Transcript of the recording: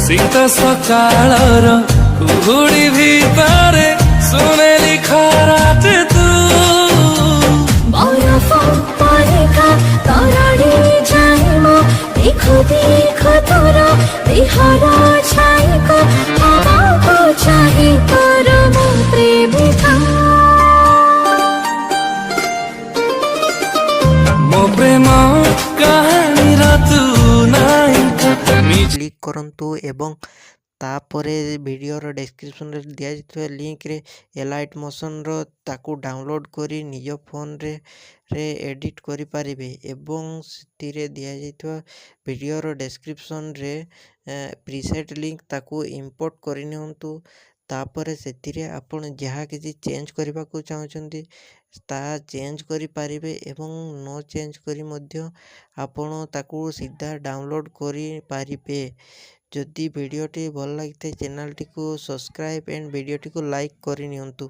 ଶୀତ ସକାଳର କୁହୁଡ଼ି ଭିତରେ ସୁନେଲି ଖରାଟେ ତୁ বরফ পরীক্ষা তরড়ি যাইম দেখো দেখো তোর দেহর ছাইক আমাকে চাহি তোর মো প্রেমিকা ମୋ ପ୍ରେମ କାହାଣୀର ତୁ ନାୟିକା କ୍ଲିକ୍ କରନ୍ତୁ ଏବଂ ତାପରେ ଭିଡ଼ିଓର ଡେସ୍କ୍ରିପସନ୍ରେ ଦିଆଯାଇଥିବା ଲିଙ୍କରେ ଏଲାଇଟ୍ ମୋସନ୍ର ତାକୁ ଡାଉନଲୋଡ଼୍ କରି ନିଜ ଫୋନ୍ରେ ଏଡ଼ିଟ୍ କରିପାରିବେ ଏବଂ ସେଥିରେ ଦିଆଯାଇଥିବା ଭିଡ଼ିଓର ଡେସ୍କ୍ରିପସନ୍ରେ ପ୍ରିସେଟ୍ ଲିଙ୍କ ତାକୁ ଇମ୍ପୋର୍ଟ କରିନିଅନ୍ତୁ। ତାପରେ ସେଥିରେ ଆପଣ ଯାହା କିଛି ଚେଞ୍ଜ କରିବାକୁ ଚାହୁଁଛନ୍ତି ତାହା ଚେଞ୍ଜ କରିପାରିବେ ଏବଂ ନ ଚେଞ୍ଜ କରି ମଧ୍ୟ ଆପଣ ତାକୁ ସିଧା ଡାଉନଲୋଡ଼୍ କରିପାରିବେ। ଯଦି ଭିଡ଼ିଓଟି ଭଲ ଲାଗିଥାଏ ଚ୍ୟାନେଲଟିକୁ ସବସ୍କ୍ରାଇବ୍ ଏଣ୍ଡ ଭିଡ଼ିଓଟିକୁ ଲାଇକ୍ କରିନିଅନ୍ତୁ।